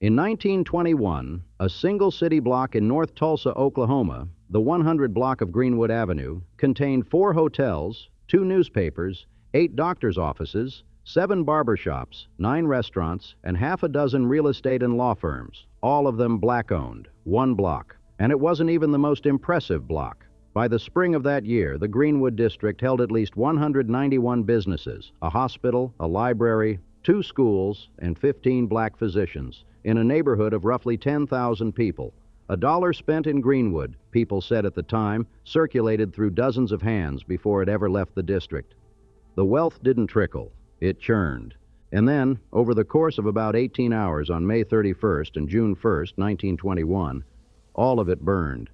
In 1921, a single city block in North Tulsa, Oklahoma, the 100 block of Greenwood Avenue, contained 4 hotels, 2 newspapers, 8 doctor's offices, 7 barber shops, 9 restaurants, and half a dozen real estate and law firms, all of them black-owned, 1 block. And it wasn't even the most impressive block. By the spring of that year, the Greenwood District held at least 191 businesses, a hospital, a library, 2 schools, and 15 black physicians, in a neighborhood of roughly 10,000 people. A dollar spent in Greenwood, people said at the time, circulated through dozens of hands before it ever left the district. The wealth didn't trickle, it churned. And then, over the course of about 18 hours on May 31st and June 1st, 1921, all of it burned.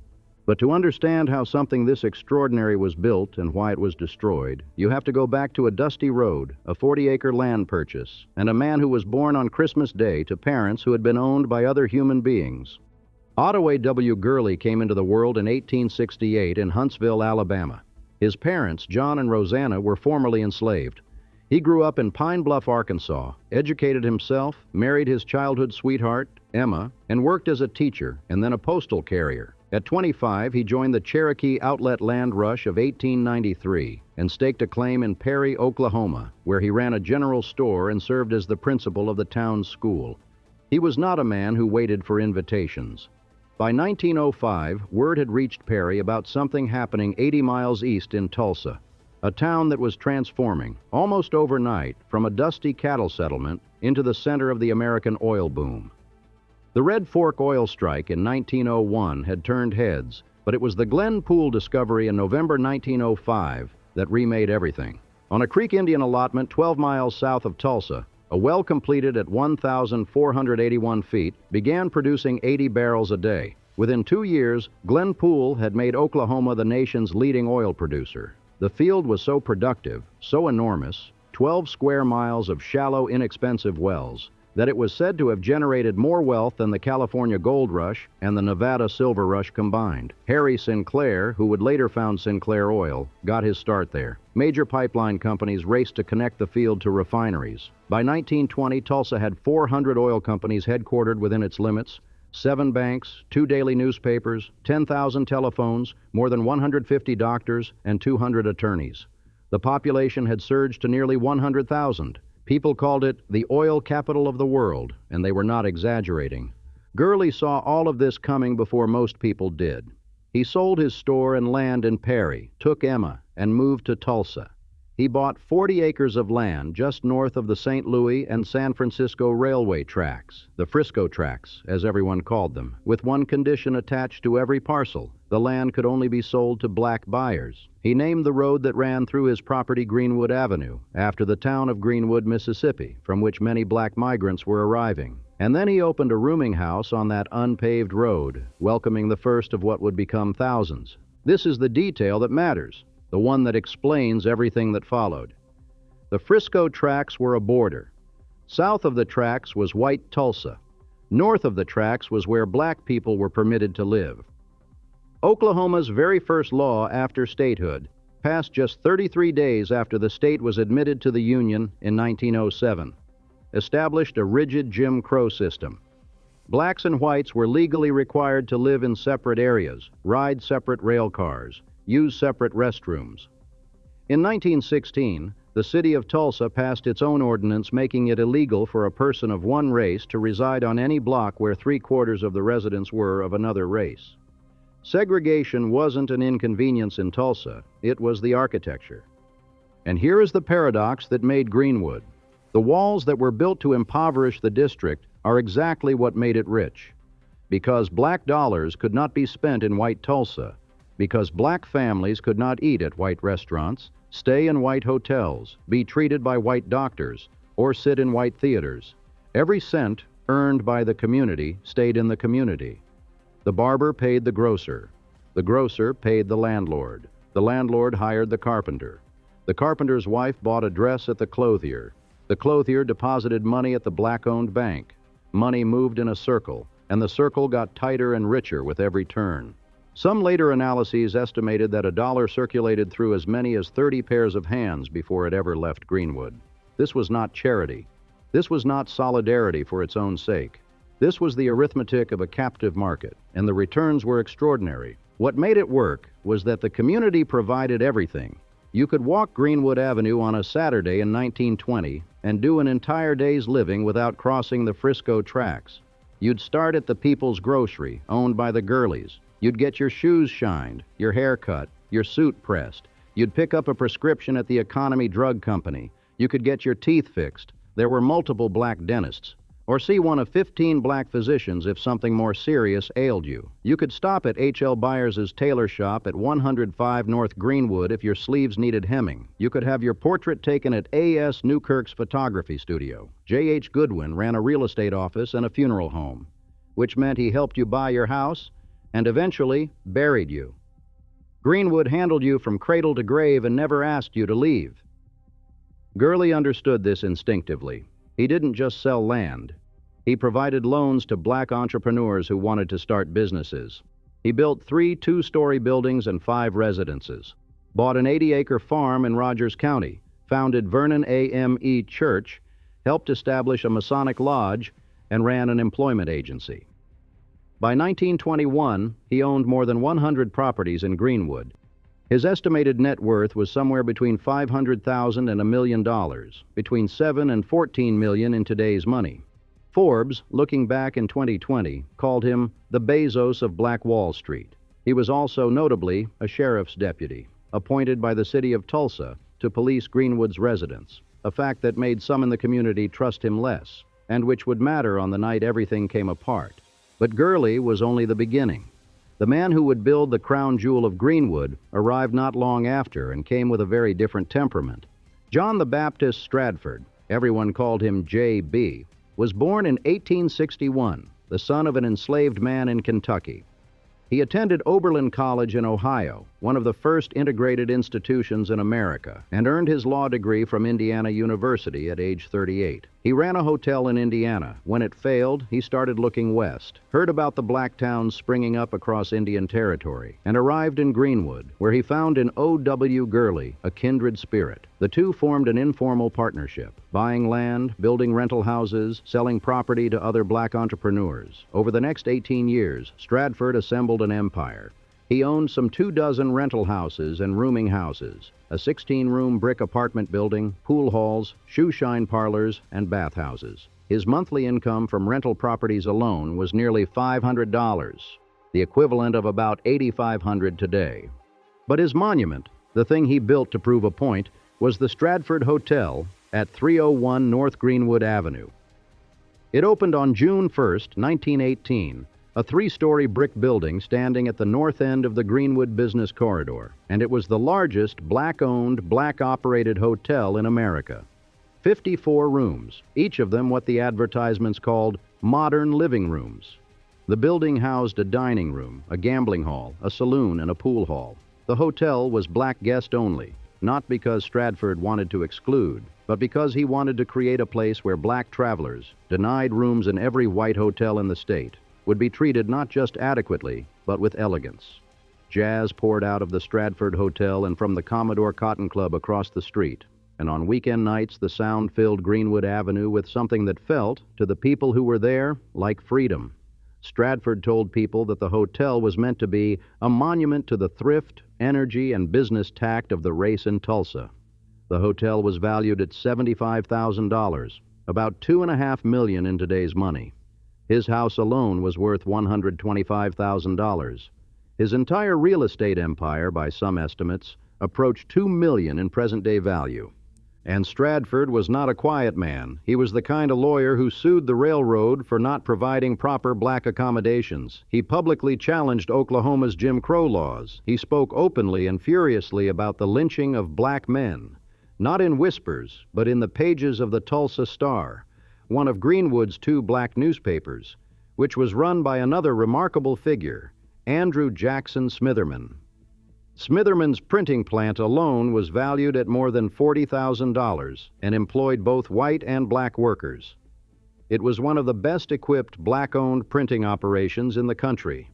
But to understand how something this extraordinary was built and why it was destroyed, you have to go back to a dusty road, a 40-acre land purchase, and a man who was born on Christmas Day to parents who had been owned by other human beings. Otto W. Gurley came into the world in 1868 in Huntsville, Alabama. His parents, John and Rosanna, were formerly enslaved. He grew up in Pine Bluff, Arkansas, educated himself, married his childhood sweetheart, Emma, and worked as a teacher and then a postal carrier. At 25, he joined the Cherokee Outlet Land Rush of 1893 and staked a claim in Perry, Oklahoma, where he ran a general store and served as the principal of the town's school. He was not a man who waited for invitations. By 1905, word had reached Perry about something happening 80 miles east in Tulsa, a town that was transforming, almost overnight, from a dusty cattle settlement into the center of the American oil boom. The Red Fork oil strike in 1901 had turned heads, but it was the Glen Pool discovery in November 1905 that remade everything. On a Creek Indian allotment 12 miles south of Tulsa, a well completed at 1,481 feet began producing 80 barrels a day. Within 2 years, Glen Pool had made Oklahoma the nation's leading oil producer. The field was so productive, so enormous, 12 square miles of shallow, inexpensive wells, that it was said to have generated more wealth than the California Gold Rush and the Nevada Silver Rush combined. Harry Sinclair, who would later found Sinclair Oil, got his start there. Major pipeline companies raced to connect the field to refineries. By 1920, Tulsa had 400 oil companies headquartered within its limits, 7 banks, 2 daily newspapers, 10,000 telephones, more than 150 doctors, and 200 attorneys. The population had surged to nearly 100,000. People called it the oil capital of the world, and they were not exaggerating. Gurley saw all of this coming before most people did. He sold his store and land in Perry, took Emma, and moved to Tulsa. He bought 40 acres of land just north of the St. Louis and San Francisco railway tracks, the Frisco tracks, as everyone called them, with one condition attached to every parcel: the land could only be sold to black buyers. He named the road that ran through his property Greenwood Avenue, after the town of Greenwood, Mississippi, from which many black migrants were arriving. And then he opened a rooming house on that unpaved road, welcoming the first of what would become thousands. This is the detail that matters, the one that explains everything that followed. The Frisco tracks were a border. South of the tracks was white Tulsa. North of the tracks was where black people were permitted to live. Oklahoma's very first law after statehood, passed just 33 days after the state was admitted to the Union in 1907, established a rigid Jim Crow system. Blacks and whites were legally required to live in separate areas, ride separate rail cars, use separate restrooms. In 1916, the city of Tulsa passed its own ordinance making it illegal for a person of one race to reside on any block where 3/4 of the residents were of another race. Segregation wasn't an inconvenience in Tulsa, it was the architecture. And here is the paradox that made Greenwood. The walls that were built to impoverish the district are exactly what made it rich. Because black dollars could not be spent in white Tulsa, because black families could not eat at white restaurants, stay in white hotels, be treated by white doctors, or sit in white theaters. Every cent earned by the community stayed in the community. The barber paid the grocer paid the landlord hired the carpenter's wife bought a dress at the clothier deposited money at the black-owned bank. Money moved in a circle, and the circle got tighter and richer with every turn. Some later analyses estimated that a dollar circulated through as many as 30 pairs of hands before it ever left Greenwood. This was not charity. This was not solidarity for its own sake. This was the arithmetic of a captive market, and the returns were extraordinary. What made it work was that the community provided everything. You could walk Greenwood Avenue on a Saturday in 1920 and do an entire day's living without crossing the Frisco tracks. You'd start at the People's Grocery, owned by the Gurleys. You'd get your shoes shined, your hair cut, your suit pressed. You'd pick up a prescription at the Economy Drug Company. You could get your teeth fixed. There were multiple black dentists. Or see one of 15 black physicians if something more serious ailed you. You could stop at H.L. Byers' tailor shop at 105 North Greenwood if your sleeves needed hemming. You could have your portrait taken at A.S. Newkirk's photography studio. J.H. Goodwin ran a real estate office and a funeral home, which meant he helped you buy your house and eventually buried you. Greenwood handled you from cradle to grave and never asked you to leave. Gurley understood this instinctively. He didn't just sell land. He provided loans to black entrepreneurs who wanted to start businesses. He built 3 two-story buildings and 5 residences, bought an 80-acre farm in Rogers County, founded Vernon A.M.E. Church, helped establish a Masonic lodge, and ran an employment agency. By 1921, he owned more than 100 properties in Greenwood. His estimated net worth was somewhere between $500,000 and $1 million, between $7 and $14 million in today's money. Forbes, looking back in 2020, called him the Bezos of Black Wall Street. He was also notably a sheriff's deputy, appointed by the city of Tulsa to police Greenwood's residents, a fact that made some in the community trust him less, and which would matter on the night everything came apart. But Gurley was only the beginning. The man who would build the crown jewel of Greenwood arrived not long after and came with a very different temperament. John the Baptist Stratford, everyone called him J.B., was born in 1861, the son of an enslaved man in Kentucky. He attended Oberlin College in Ohio, one of the first integrated institutions in America, and earned his law degree from Indiana University at age 38. He ran a hotel in Indiana. When it failed, he started looking west, heard about the black towns springing up across Indian Territory, and arrived in Greenwood, where he found in O.W. Gurley a kindred spirit. The two formed an informal partnership, buying land, building rental houses, selling property to other black entrepreneurs. Over the next 18 years, Stratford assembled an empire. He owned some 24 rental houses and rooming houses, a 16-room brick apartment building, pool halls, shoe-shine parlors, and bathhouses. His monthly income from rental properties alone was nearly $500, the equivalent of about $8,500 today. But his monument, the thing he built to prove a point, was the Stratford Hotel at 301 North Greenwood Avenue. It opened on June 1st, 1918, a 3-story brick building standing at the north end of the Greenwood Business Corridor, and it was the largest black-owned, black-operated hotel in America. 54 rooms, each of them what the advertisements called modern living rooms. The building housed a dining room, a gambling hall, a saloon, and a pool hall. The hotel was black guest only, not because Stratford wanted to exclude, but because he wanted to create a place where black travelers, denied rooms in every white hotel in the state, would be treated not just adequately, but with elegance. Jazz poured out of the Stratford Hotel and from the Commodore Cotton Club across the street, and on weekend nights the sound filled Greenwood Avenue with something that felt, to the people who were there, like freedom. Stratford told people that the hotel was meant to be a monument to the thrift, energy, and business tact of the race in Tulsa. The hotel was valued at $75,000, about $2.5 million in today's money. His house alone was worth $125,000. His entire real estate empire, by some estimates, approached $2 million in present-day value. And Stratford was not a quiet man. He was the kind of lawyer who sued the railroad for not providing proper black accommodations. He publicly challenged Oklahoma's Jim Crow laws. He spoke openly and furiously about the lynching of black men, not in whispers, but in the pages of the Tulsa Star, one of Greenwood's 2 black newspapers, which was run by another remarkable figure, Andrew Jackson Smitherman. Smitherman's printing plant alone was valued at more than $40,000 and employed both white and black workers. It was one of the best-equipped black-owned printing operations in the country.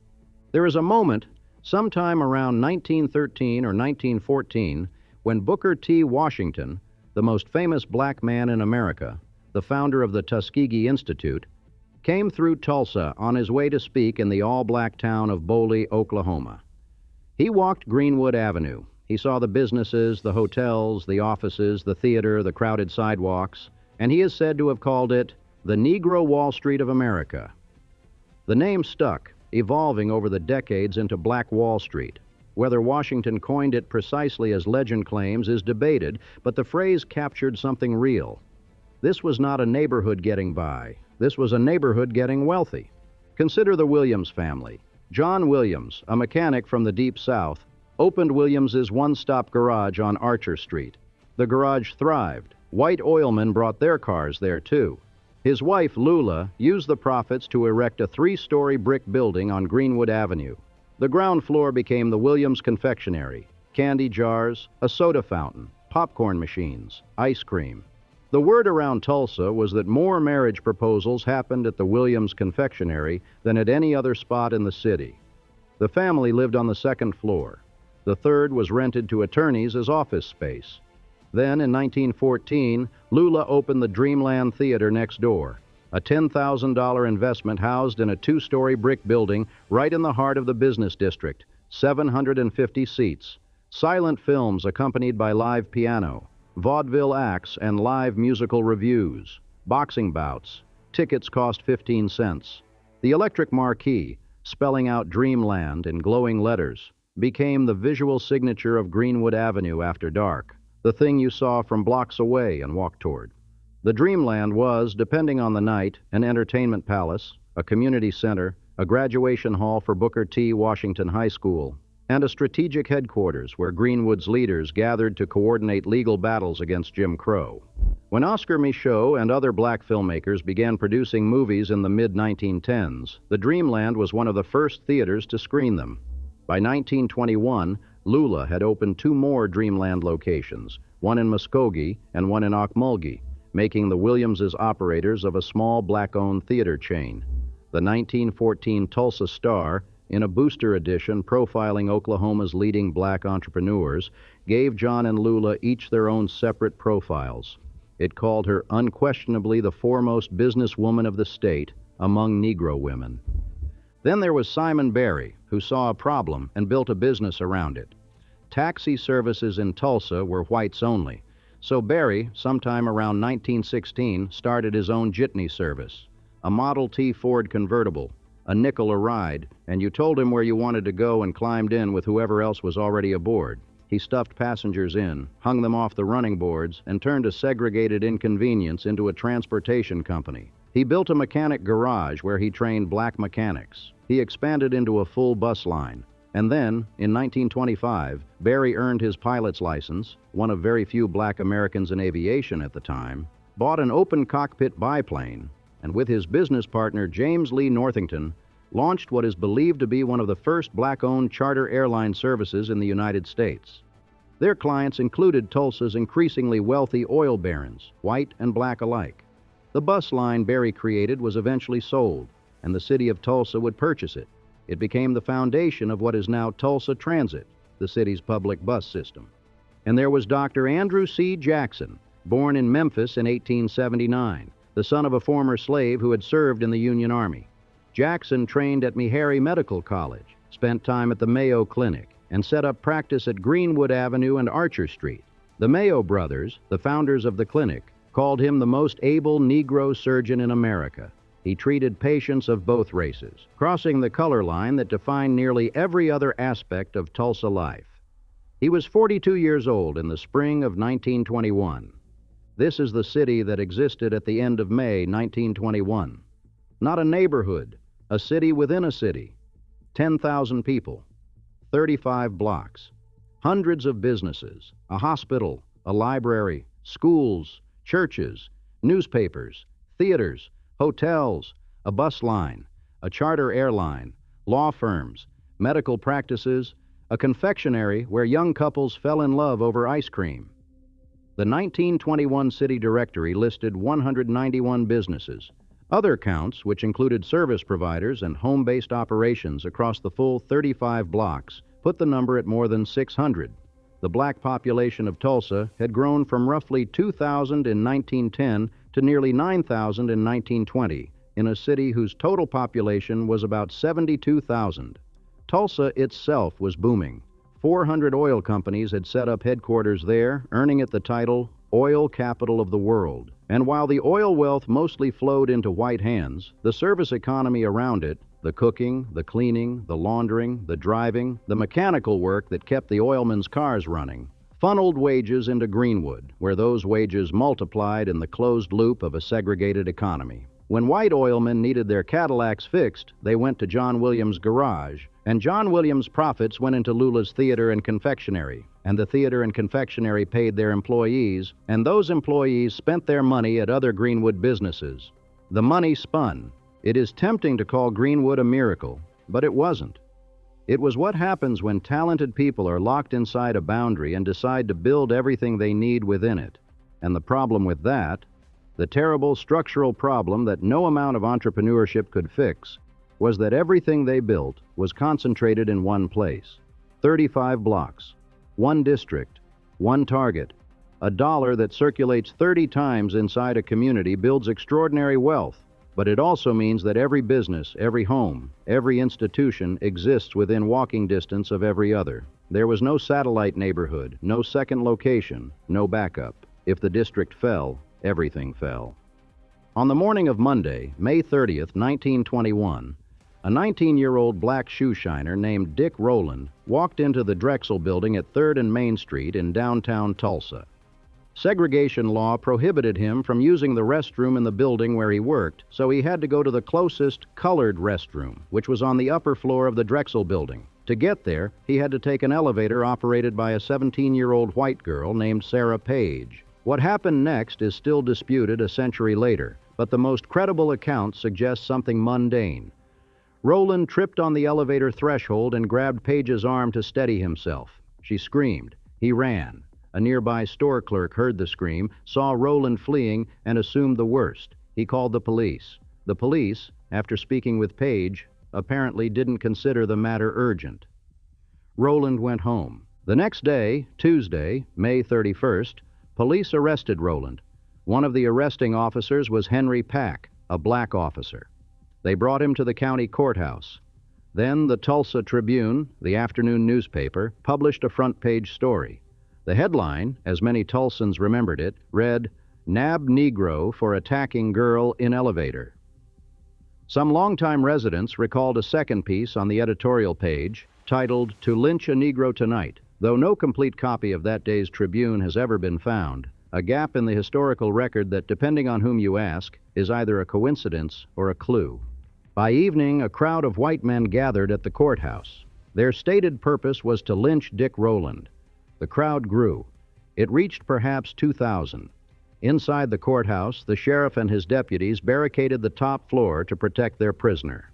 There is a moment, sometime around 1913 or 1914, when Booker T. Washington, the most famous black man in America, the founder of the Tuskegee Institute, came through Tulsa on his way to speak in the all-black town of Boley, Oklahoma. He walked Greenwood Avenue. He saw the businesses, the hotels, the offices, the theater, the crowded sidewalks, and he is said to have called it the Negro Wall Street of America. The name stuck, evolving over the decades into Black Wall Street. Whether Washington coined it precisely as legend claims is debated, but the phrase captured something real. This was not a neighborhood getting by. This was a neighborhood getting wealthy. Consider the Williams family. John Williams, a mechanic from the Deep South, opened Williams's one-stop garage on Archer Street. The garage thrived. White oilmen brought their cars there, too. His wife, Lula, used the profits to erect a 3-story brick building on Greenwood Avenue. The ground floor became the Williams Confectionery, candy jars, a soda fountain, popcorn machines, ice cream. The word around Tulsa was that more marriage proposals happened at the Williams Confectionery than at any other spot in the city. The family lived on the 2nd floor. The 3rd was rented to attorneys as office space. Then, in 1914, Lula opened the Dreamland Theater next door, a $10,000 investment housed in a 2-story brick building right in the heart of the business district, 750 seats, silent films accompanied by live piano, vaudeville acts and live musical reviews, boxing bouts. Tickets cost 15 cents. The electric marquee, spelling out Dreamland in glowing letters, became the visual signature of Greenwood Avenue after dark, the thing you saw from blocks away and walked toward. The Dreamland was, depending on the night, an entertainment palace, a community center, a graduation hall for Booker T. Washington High School, and a strategic headquarters where Greenwood's leaders gathered to coordinate legal battles against Jim Crow. When Oscar Michaud and other black filmmakers began producing movies in the mid-1910s, the Dreamland was one of the first theaters to screen them. By 1921, Lula had opened 2 more Dreamland locations, one in Muskogee and one in Ocmulgee, making the Williamses operators of a small black-owned theater chain. The 1914 Tulsa Star, in a booster edition profiling Oklahoma's leading black entrepreneurs, gave John and Lula each their own separate profiles. It called her unquestionably the foremost businesswoman of the state among Negro women. Then there was Simon Berry, who saw a problem and built a business around it. Taxi services in Tulsa were whites only, so Berry, sometime around 1916, started his own jitney service, a Model T Ford convertible, a nickel a ride, and you told him where you wanted to go and climbed in with whoever else was already aboard. He stuffed passengers in, hung them off the running boards, and turned a segregated inconvenience into a transportation company. He built a mechanic garage where he trained black mechanics. He expanded into a full bus line. And then, in 1925, Berry earned his pilot's license, one of very few black Americans in aviation at the time, bought an open cockpit biplane, and with his business partner James Lee Northington, launched what is believed to be one of the first black-owned charter airline services in the United States. Their clients included Tulsa's increasingly wealthy oil barons, white and black alike. The bus line Berry created was eventually sold, and the city of Tulsa would purchase it. It became the foundation of what is now Tulsa Transit, the city's public bus system. And there was Dr. Andrew C. Jackson, born in Memphis in 1879, the son of a former slave who had served in the Union Army. Jackson trained at Meharry Medical College, spent time at the Mayo Clinic, and set up practice at Greenwood Avenue and Archer Street. The Mayo brothers, the founders of the clinic, called him the most able Negro surgeon in America. He treated patients of both races, crossing the color line that defined nearly every other aspect of Tulsa life. He was 42 years old in the spring of 1921. This is the city that existed at the end of May 1921. Not a neighborhood, a city within a city. 10,000 people, 35 blocks, hundreds of businesses, a hospital, a library, schools, churches, newspapers, theaters, hotels, a bus line, a charter airline, law firms, medical practices, a confectionery where young couples fell in love over ice cream. The 1921 city directory listed 191 businesses. Other counts, which included service providers and home-based operations across the full 35 blocks, put the number at more than 600. The black population of Tulsa had grown from roughly 2,000 in 1910 to nearly 9,000 in 1920, in a city whose total population was about 72,000. Tulsa itself was booming. 400 oil companies had set up headquarters there, earning it the title Oil Capital of the World. And while the oil wealth mostly flowed into white hands, the service economy around it, the cooking, the cleaning, the laundering, the driving, the mechanical work that kept the oilmen's cars running, funneled wages into Greenwood, where those wages multiplied in the closed loop of a segregated economy. When white oilmen needed their Cadillacs fixed, they went to John Williams' garage, and John Williams' profits went into Lula's Theater and Confectionery, and the theater and confectionery paid their employees, and those employees spent their money at other Greenwood businesses. The money spun. It is tempting to call Greenwood a miracle, but it wasn't. It was what happens when talented people are locked inside a boundary and decide to build everything they need within it. And the problem with that, the terrible structural problem that no amount of entrepreneurship could fix, was that everything they built was concentrated in one place. 35 blocks, one district, one target. A dollar that circulates 30 times inside a community builds extraordinary wealth, but it also means that every business, every home, every institution exists within walking distance of every other. There was no satellite neighborhood, no second location, no backup. If the district fell, everything fell. On the morning of Monday, May 30th, 1921, a 19-year-old black shoe shiner named Dick Rowland walked into the Drexel building at 3rd and Main Street in downtown Tulsa. Segregation law prohibited him from using the restroom in the building where he worked, so he had to go to the closest colored restroom, which was on the upper floor of the Drexel building. To get there, he had to take an elevator operated by a 17-year-old white girl named Sarah Page. What happened next is still disputed a century later, but the most credible account suggests something mundane. Rowland tripped on the elevator threshold and grabbed Page's arm to steady himself. She screamed. He ran. A nearby store clerk heard the scream, saw Rowland fleeing, and assumed the worst. He called the police. The police, after speaking with Page, apparently didn't consider the matter urgent. Rowland went home. The next day, Tuesday, May 31st, police arrested Rowland. One of the arresting officers was Henry Pack, a black officer. They brought him to the county courthouse. Then the Tulsa Tribune, the afternoon newspaper, published a front-page story. The headline, as many Tulsans remembered it, read, "Nab Negro for Attacking Girl in Elevator." Some longtime residents recalled a second piece on the editorial page, titled, "To Lynch a Negro Tonight." Though no complete copy of that day's Tribune has ever been found, a gap in the historical record that, depending on whom you ask, is either a coincidence or a clue. By evening, a crowd of white men gathered at the courthouse. Their stated purpose was to lynch Dick Rowland. The crowd grew. It reached perhaps 2,000. Inside the courthouse, the sheriff and his deputies barricaded the top floor to protect their prisoner.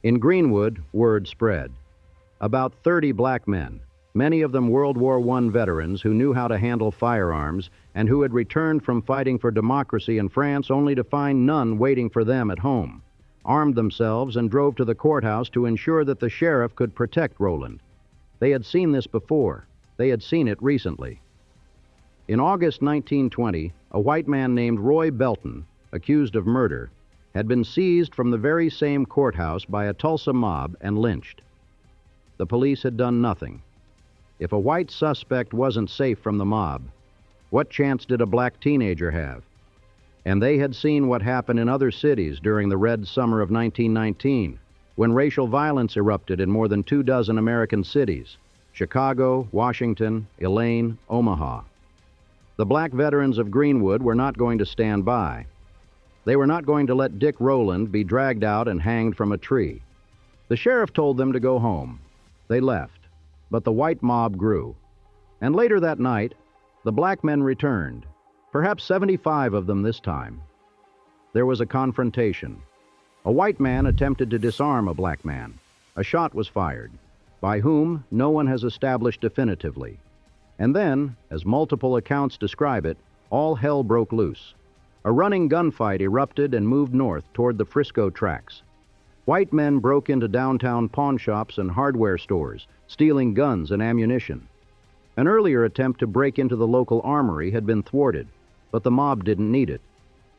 In Greenwood, word spread. About 30 black men, many of them World War I veterans who knew how to handle firearms and who had returned from fighting for democracy in France only to find none waiting for them at home, armed themselves and drove to the courthouse to ensure that the sheriff could protect Rowland. They had seen this before. They had seen it recently. In August 1920, a white man named Roy Belton, accused of murder, had been seized from the very same courthouse by a Tulsa mob and lynched. The police had done nothing. If a white suspect wasn't safe from the mob, what chance did a black teenager have? And they had seen what happened in other cities during the Red Summer of 1919, when racial violence erupted in more than 24 American cities: Chicago, Washington, Elaine, Omaha. The black veterans of Greenwood were not going to stand by. They were not going to let Dick Rowland be dragged out and hanged from a tree. The sheriff told them to go home. They left, but the white mob grew. And later that night, the black men returned, perhaps 75 of them this time. There was a confrontation. A white man attempted to disarm a black man. A shot was fired. By whom, no one has established definitively. And then, as multiple accounts describe it, all hell broke loose. A running gunfight erupted and moved north toward the Frisco tracks. White men broke into downtown pawn shops and hardware stores, stealing guns and ammunition. An earlier attempt to break into the local armory had been thwarted, but the mob didn't need it.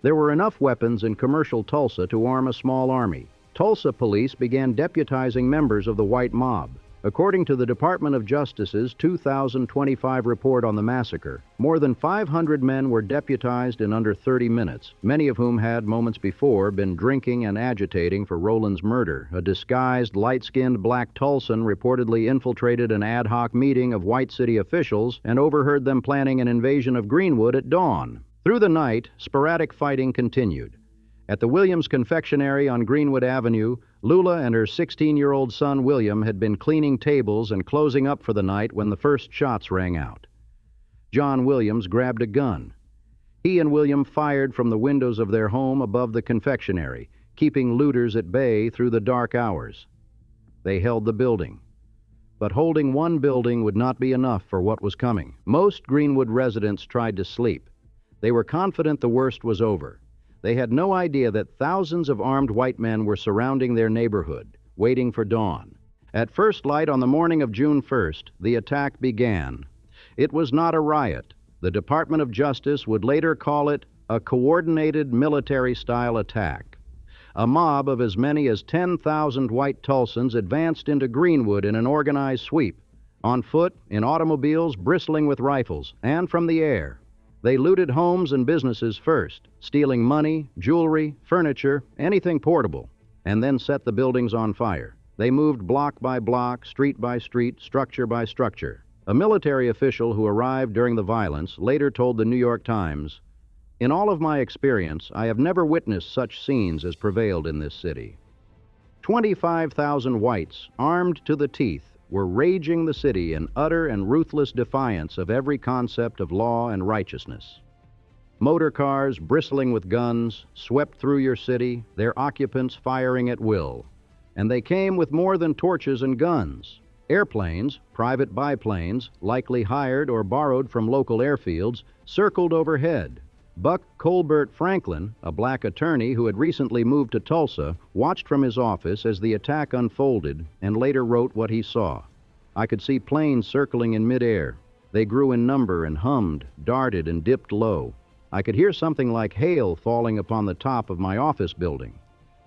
There were enough weapons in commercial Tulsa to arm a small army. Tulsa police began deputizing members of the white mob. According to the Department of Justice's 2025 report on the massacre, more than 500 men were deputized in under 30 minutes, many of whom had, moments before, been drinking and agitating for Rowland's murder. A disguised, light-skinned black Tulsan reportedly infiltrated an ad hoc meeting of white city officials and overheard them planning an invasion of Greenwood at dawn. Through the night, sporadic fighting continued. At the Williams Confectionery on Greenwood Avenue, Lula and her 16-year-old son William had been cleaning tables and closing up for the night when the first shots rang out. John Williams grabbed a gun. He and William fired from the windows of their home above the confectionery, keeping looters at bay through the dark hours. They held the building. But holding one building would not be enough for what was coming. Most Greenwood residents tried to sleep. They were confident the worst was over. They had no idea that thousands of armed white men were surrounding their neighborhood, waiting for dawn. At first light on the morning of June 1st, the attack began. It was not a riot. The Department of Justice would later call it a coordinated military-style attack. A mob of as many as 10,000 white Tulsans advanced into Greenwood in an organized sweep, on foot, in automobiles bristling with rifles, and from the air. They looted homes and businesses first, stealing money, jewelry, furniture, anything portable, and then set the buildings on fire. They moved block by block, street by street, structure by structure. A military official who arrived during the violence later told the New York Times, "In all of my experience, I have never witnessed such scenes as prevailed in this city." 25,000 whites, armed to the teeth, were raging the city in utter and ruthless defiance of every concept of law and righteousness. Motor cars bristling with guns swept through your city, their occupants firing at will. And they came with more than torches and guns. Airplanes, private biplanes, likely hired or borrowed from local airfields, circled overhead. Buck Colbert Franklin, a black attorney who had recently moved to Tulsa, watched from his office as the attack unfolded and later wrote what he saw. "I could see planes circling in midair. They grew in number and hummed, darted, and dipped low. I could hear something like hail falling upon the top of my office building.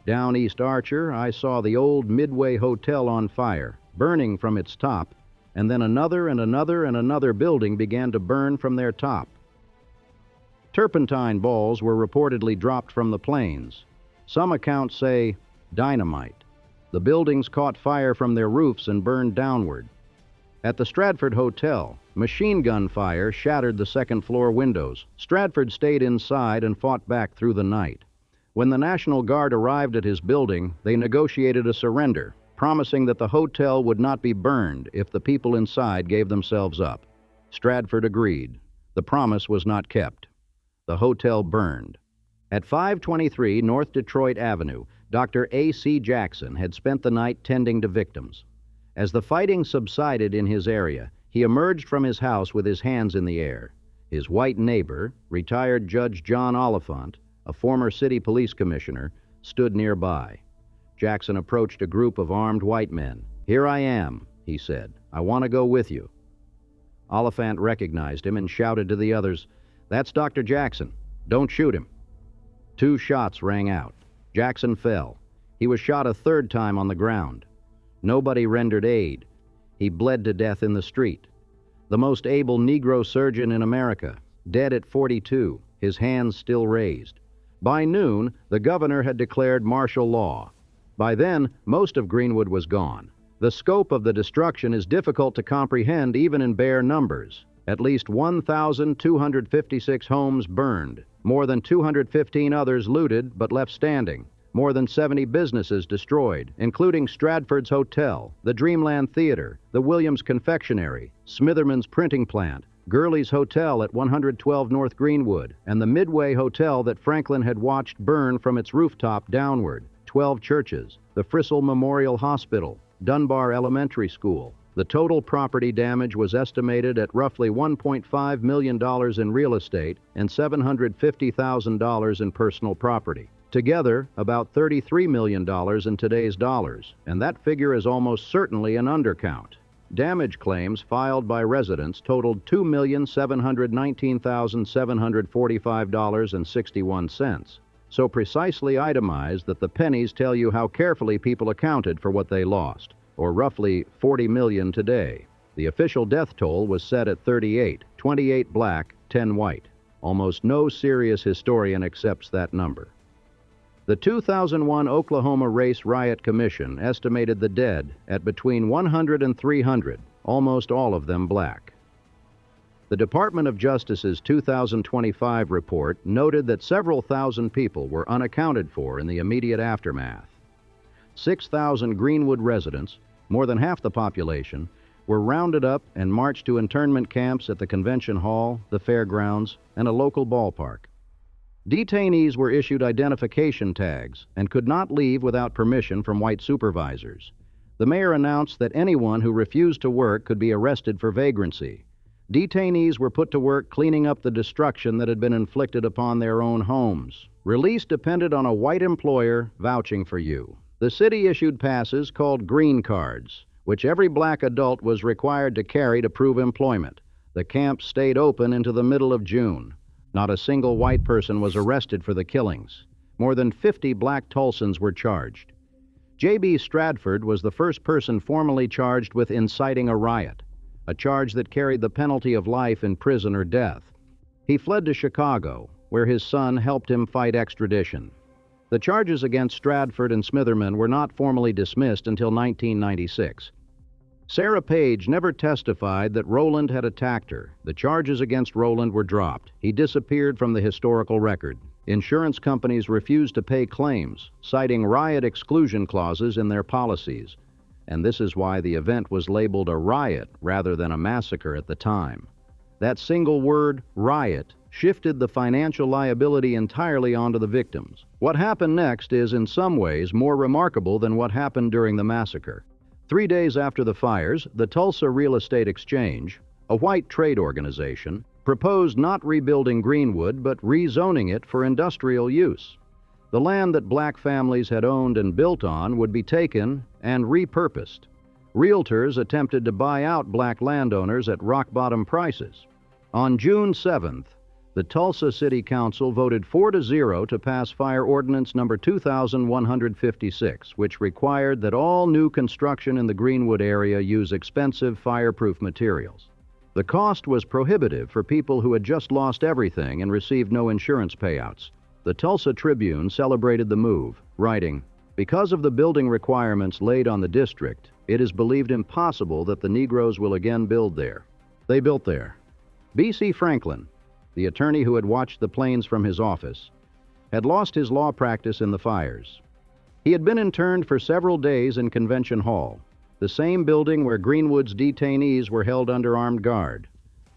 Down East Archer, I saw the old Midway Hotel on fire, burning from its top, and then another and another and another building began to burn from their top. Turpentine balls were reportedly dropped from the planes. Some accounts say dynamite. The buildings caught fire from their roofs and burned downward. At the Stratford Hotel, machine gun fire shattered the second-floor windows. Stratford stayed inside and fought back through the night. When the National Guard arrived at his building, they negotiated a surrender, promising that the hotel would not be burned if the people inside gave themselves up. Stratford agreed. The promise was not kept. The hotel burned. At 523 North Detroit Avenue, Dr. A.C. Jackson had spent the night tending to victims. As the fighting subsided in his area, he emerged from his house with his hands in the air. His white neighbor, retired Judge John Oliphant, a former city police commissioner, stood nearby. Jackson approached a group of armed white men. "Here I am," he said. "I want to go with you." Oliphant recognized him and shouted to the others, "That's Dr. Jackson. Don't shoot him." 2 shots rang out. Jackson fell. He was shot a 3rd time on the ground. Nobody rendered aid. He bled to death in the street. The most able Negro surgeon in America, dead at 42, his hands still raised. By noon, the governor had declared martial law. By then, most of Greenwood was gone. The scope of the destruction is difficult to comprehend even in bare numbers. At least 1,256 homes burned, more than 215 others looted but left standing, more than 70 businesses destroyed, including Stratford's Hotel, the Dreamland Theater, the Williams Confectionery, Smitherman's Printing Plant, Gurley's Hotel at 112 North Greenwood, and the Midway Hotel that Franklin had watched burn from its rooftop downward, 12 churches, the Frissell Memorial Hospital, Dunbar Elementary School. The total property damage was estimated at roughly $1.5 million in real estate and $750,000 in personal property. Together, about $33 million in today's dollars, and that figure is almost certainly an undercount. Damage claims filed by residents totaled $2,719,745.61, so precisely itemized that the pennies tell you how carefully people accounted for what they lost, or roughly $40 million today. The official death toll was set at 38, 28 black, 10 white. Almost no serious historian accepts that number. The 2001 Oklahoma Race Riot Commission estimated the dead at between 100 and 300, almost all of them black. The Department of Justice's 2025 report noted that several thousand people were unaccounted for in the immediate aftermath. 6,000 Greenwood residents, more than half the population, were rounded up and marched to internment camps at the convention hall, the fairgrounds, and a local ballpark. Detainees were issued identification tags and could not leave without permission from white supervisors. The mayor announced that anyone who refused to work could be arrested for vagrancy. Detainees were put to work cleaning up the destruction that had been inflicted upon their own homes. Release depended on a white employer vouching for you. The city issued passes called green cards, which every black adult was required to carry to prove employment. The camp stayed open into the middle of June. Not a single white person was arrested for the killings. More than 50 black Tulsans were charged. J.B. Stratford was the first person formally charged with inciting a riot, a charge that carried the penalty of life in prison or death. He fled to Chicago, where his son helped him fight extradition. The charges against Stratford and Smitherman were not formally dismissed until 1996. Sarah Page never testified that Rowland had attacked her. The charges against Rowland were dropped. He disappeared from the historical record. Insurance companies refused to pay claims, citing riot exclusion clauses in their policies. And this is why the event was labeled a riot rather than a massacre at the time. That single word, riot, shifted the financial liability entirely onto the victims. What happened next is, in some ways, more remarkable than what happened during the massacre. 3 days after the fires, the Tulsa Real Estate Exchange, a white trade organization, proposed not rebuilding Greenwood but rezoning it for industrial use. The land that black families had owned and built on would be taken and repurposed. Realtors attempted to buy out black landowners at rock-bottom prices. On June 7th, the Tulsa City Council voted 4-0 to pass Fire Ordinance number 2156, which required that all new construction in the Greenwood area use expensive fireproof materials. The cost was prohibitive for people who had just lost everything and received no insurance payouts. The Tulsa Tribune celebrated the move, writing, "Because of the building requirements laid on the district, it is believed impossible that the Negroes will again build there." They built there. B.C. Franklin, the attorney who had watched the planes from his office, had lost his law practice in the fires. He had been interned for several days in Convention Hall, the same building where Greenwood's detainees were held under armed guard.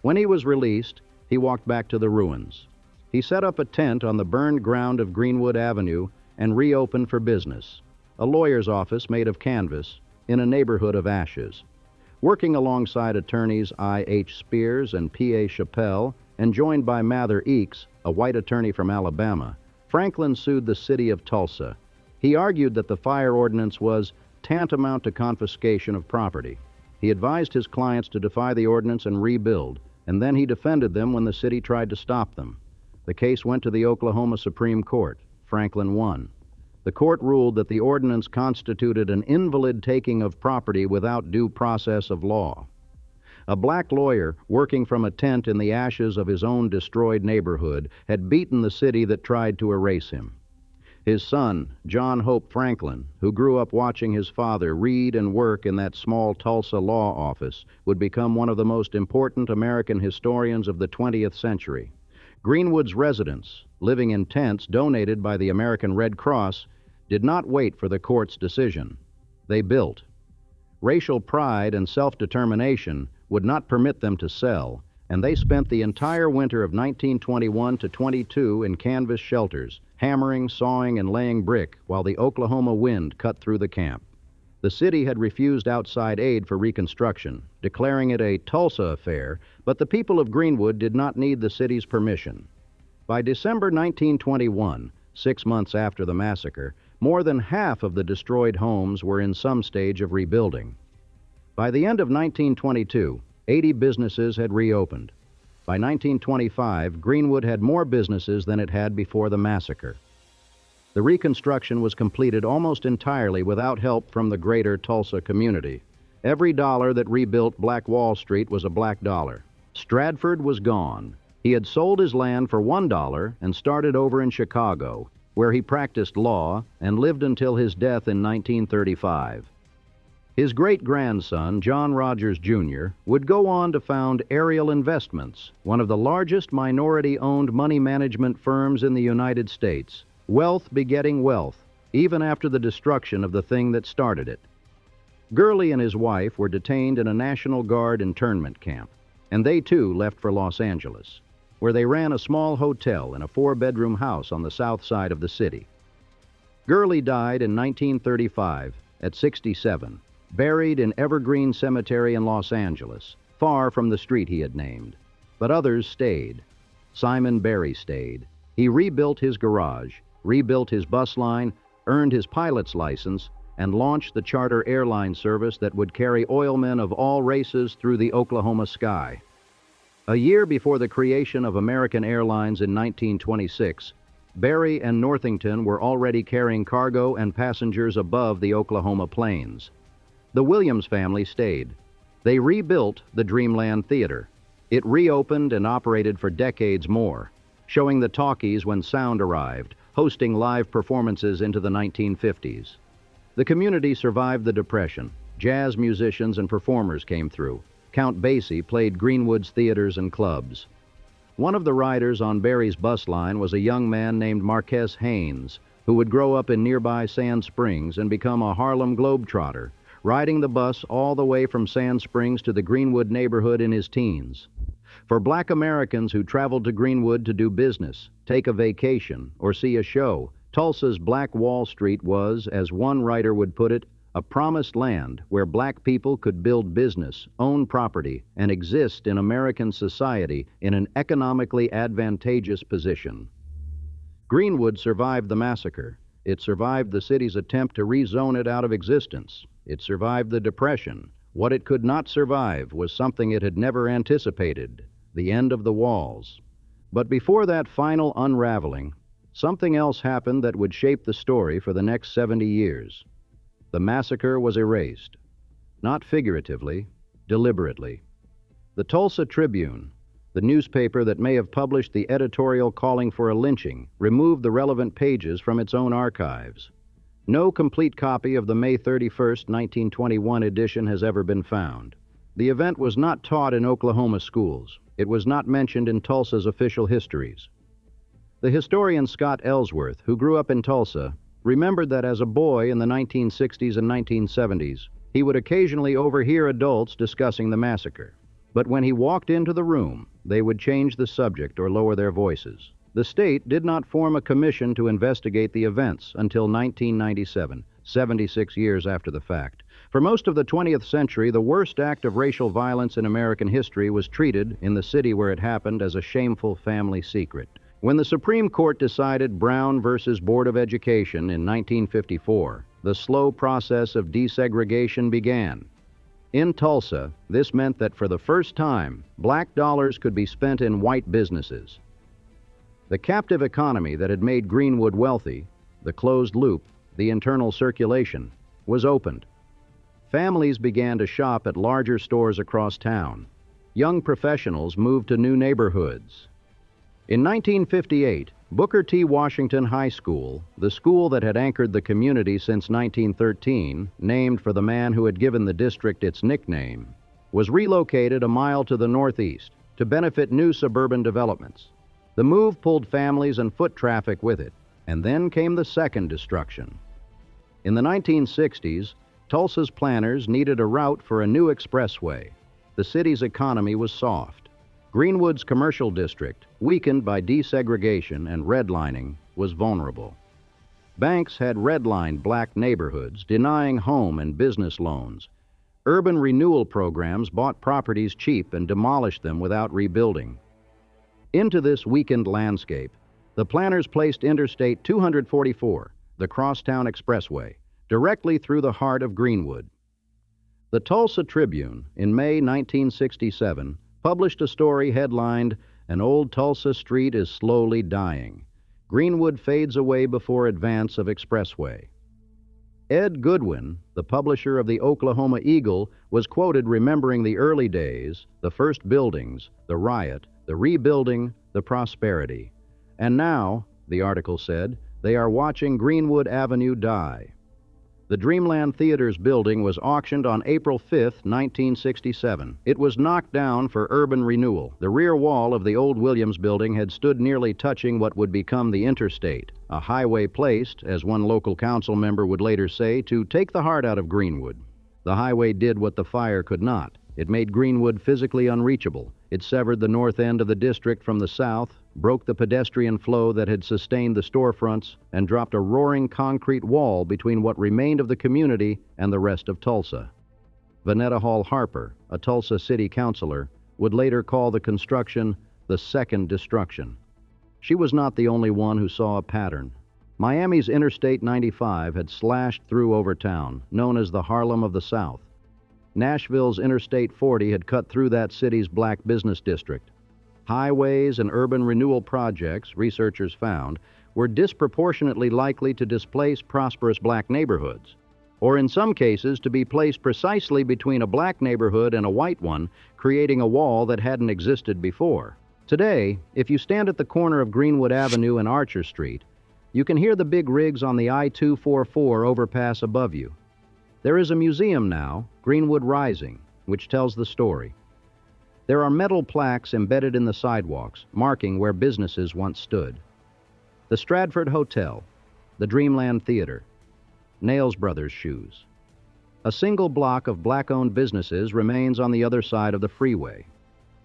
When he was released, he walked back to the ruins. He set up a tent on the burned ground of Greenwood Avenue and reopened for business, a lawyer's office made of canvas in a neighborhood of ashes. Working alongside attorneys I.H. Spears and P.A. Chappelle, and joined by Mather Eakes, a white attorney from Alabama, Franklin sued the city of Tulsa. He argued that the fire ordinance was tantamount to confiscation of property. He advised his clients to defy the ordinance and rebuild, and then he defended them when the city tried to stop them. The case went to the Oklahoma Supreme Court. Franklin won. The court ruled that the ordinance constituted an invalid taking of property without due process of law. A black lawyer, working from a tent in the ashes of his own destroyed neighborhood, had beaten the city that tried to erase him. His son, John Hope Franklin, who grew up watching his father read and work in that small Tulsa law office, would become one of the most important American historians of the 20th century. Greenwood's residents, living in tents donated by the American Red Cross, did not wait for the court's decision. They built. Racial pride and self-determination would not permit them to sell, and they spent the entire winter of 1921 to 22 in canvas shelters, hammering, sawing, and laying brick while the Oklahoma wind cut through the camp. The city had refused outside aid for reconstruction, declaring it a Tulsa affair, but the people of Greenwood did not need the city's permission. By December 1921, 6 months after the massacre, more than half of the destroyed homes were in some stage of rebuilding. By the end of 1922, 80 businesses had reopened. By 1925, Greenwood had more businesses than it had before the massacre. The reconstruction was completed almost entirely without help from the greater Tulsa community. Every dollar that rebuilt Black Wall Street was a black dollar. Stratford was gone. He had sold his land for $1 and started over in Chicago, where he practiced law and lived until his death in 1935. His great-grandson, John Rogers, Jr., would go on to found Ariel Investments, one of the largest minority-owned money management firms in the United States. Wealth begetting wealth, even after the destruction of the thing that started it. Gurley and his wife were detained in a National Guard internment camp, and they too left for Los Angeles, where they ran a small hotel in a 4-bedroom house on the south side of the city. Gurley died in 1935 at 67, buried in Evergreen Cemetery in Los Angeles, far from the street he had named. But others stayed. Simon Berry stayed. He rebuilt his garage, rebuilt his bus line, earned his pilot's license, and launched the charter airline service that would carry oilmen of all races through the Oklahoma sky. A year before the creation of American Airlines in 1926, Berry and Northington were already carrying cargo and passengers above the Oklahoma plains. The Williams family stayed. They rebuilt the Dreamland Theater. It reopened and operated for decades more, showing the talkies when sound arrived, hosting live performances into the 1950s. The community survived the Depression. Jazz musicians and performers came through. Count Basie played Greenwood's theaters and clubs. One of the riders on Berry's bus line was a young man named Marquez Haynes, who would grow up in nearby Sand Springs and become a Harlem Globetrotter, riding the bus all the way from Sand Springs to the Greenwood neighborhood in his teens. For Black Americans who traveled to Greenwood to do business, take a vacation, or see a show, Tulsa's Black Wall Street was, as one writer would put it, a promised land where black people could build business, own property, and exist in American society in an economically advantageous position. Greenwood survived the massacre. It survived the city's attempt to rezone it out of existence. It survived the Depression. What it could not survive was something it had never anticipated: the end of the walls. But before that final unraveling, something else happened that would shape the story for the next 70 years. The massacre was erased. Not figuratively, deliberately. The Tulsa Tribune, the newspaper that may have published the editorial calling for a lynching, removed the relevant pages from its own archives. No complete copy of the May 31st, 1921 edition has ever been found. The event was not taught in Oklahoma schools. It was not mentioned in Tulsa's official histories. The historian Scott Ellsworth, who grew up in Tulsa, remembered that as a boy in the 1960s and 1970s, he would occasionally overhear adults discussing the massacre. But when he walked into the room, they would change the subject or lower their voices. The state did not form a commission to investigate the events until 1997, 76 years after the fact. For most of the 20th century, the worst act of racial violence in American history was treated, in the city where it happened, as a shameful family secret. When the Supreme Court decided Brown versus Board of Education in 1954, the slow process of desegregation began. In Tulsa, this meant that for the first time, black dollars could be spent in white businesses. The captive economy that had made Greenwood wealthy, the closed loop, the internal circulation, was opened. Families began to shop at larger stores across town. Young professionals moved to new neighborhoods. In 1958, Booker T. Washington High School, the school that had anchored the community since 1913, named for the man who had given the district its nickname, was relocated a mile to the northeast to benefit new suburban developments. The move pulled families and foot traffic with it, and then came the second destruction. In the 1960s, Tulsa's planners needed a route for a new expressway. The city's economy was soft. Greenwood's commercial district, weakened by desegregation and redlining, was vulnerable. Banks had redlined black neighborhoods, denying home and business loans. Urban renewal programs bought properties cheap and demolished them without rebuilding. Into this weakened landscape, the planners placed Interstate 244, the Crosstown Expressway, directly through the heart of Greenwood. The Tulsa Tribune, in May 1967, published a story headlined, "An Old Tulsa Street is Slowly Dying. Greenwood Fades Away Before Advance of Expressway." Ed Goodwin, the publisher of the Oklahoma Eagle, was quoted remembering the early days, the first buildings, the riot, the rebuilding, the prosperity. And now, the article said, they are watching Greenwood Avenue die. The Dreamland Theater's building was auctioned on April 5, 1967. It was knocked down for urban renewal. The rear wall of the old Williams building had stood nearly touching what would become the interstate, a highway placed, as one local council member would later say, to take the heart out of Greenwood. The highway did what the fire could not. It made Greenwood physically unreachable. It severed the north end of the district from the south, broke the pedestrian flow that had sustained the storefronts, and dropped a roaring concrete wall between what remained of the community and the rest of Tulsa. Vanetta Hall Harper, a Tulsa city councilor, would later call the construction the second destruction. She was not the only one who saw a pattern. Miami's Interstate 95 had slashed through over town, known as the Harlem of the South. Nashville's Interstate 40 had cut through that city's black business district. Highways and urban renewal projects, researchers found, were disproportionately likely to displace prosperous black neighborhoods, or in some cases to be placed precisely between a black neighborhood and a white one, creating a wall that hadn't existed before. Today, if you stand at the corner of Greenwood Avenue and Archer Street, you can hear the big rigs on the I-244 overpass above you. There is a museum now, Greenwood Rising, which tells the story. There are metal plaques embedded in the sidewalks, marking where businesses once stood. The Stratford Hotel, the Dreamland Theater, Nails Brothers Shoes. A single block of black-owned businesses remains on the other side of the freeway.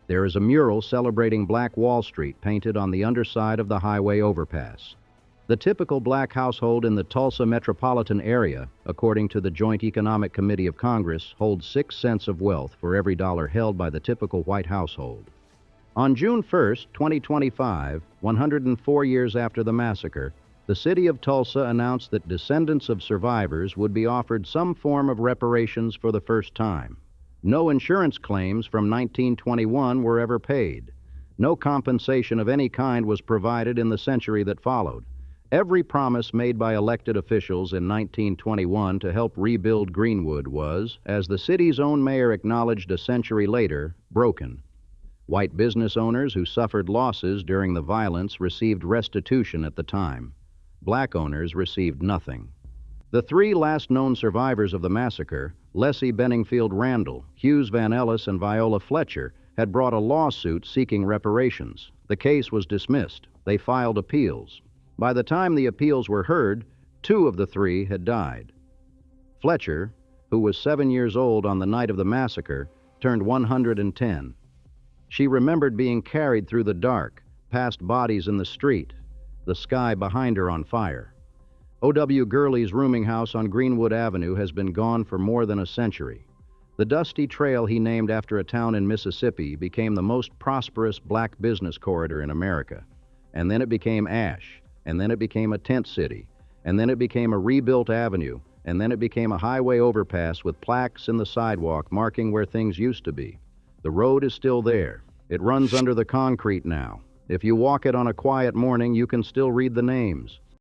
There is a mural celebrating Black Wall Street painted on the underside of the highway overpass. The typical black household in the Tulsa metropolitan area, according to the Joint Economic Committee of Congress, holds 6 cents of wealth for every dollar held by the typical white household. On June 1, 2025, 104 years after the massacre, the city of Tulsa announced that descendants of survivors would be offered some form of reparations for the first time. No insurance claims from 1921 were ever paid. No compensation of any kind was provided in the century that followed. Every promise made by elected officials in 1921 to help rebuild Greenwood was, as the city's own mayor acknowledged a century later, broken. White business owners who suffered losses during the violence received restitution at the time. Black owners received nothing. The 3 last known survivors of the massacre, Leslie Benningfield Randall, Hughes Van Ellis, and Viola Fletcher, had brought a lawsuit seeking reparations. The case was dismissed. They filed appeals. By the time the appeals were heard, 2 of the 3 had died. Fletcher, who was 7 years old on the night of the massacre, turned 110. She remembered being carried through the dark, past bodies in the street, the sky behind her on fire. O.W. Gurley's rooming house on Greenwood Avenue has been gone for more than a century. The dusty trail he named after a town in Mississippi became the most prosperous black business corridor in America. And then it became ash. And then it became a tent city, and then it became a rebuilt avenue, and then it became a highway overpass with plaques in the sidewalk marking where things used to be. The road is still there. It runs under the concrete now. If you walk it on a quiet morning, you can still read the names.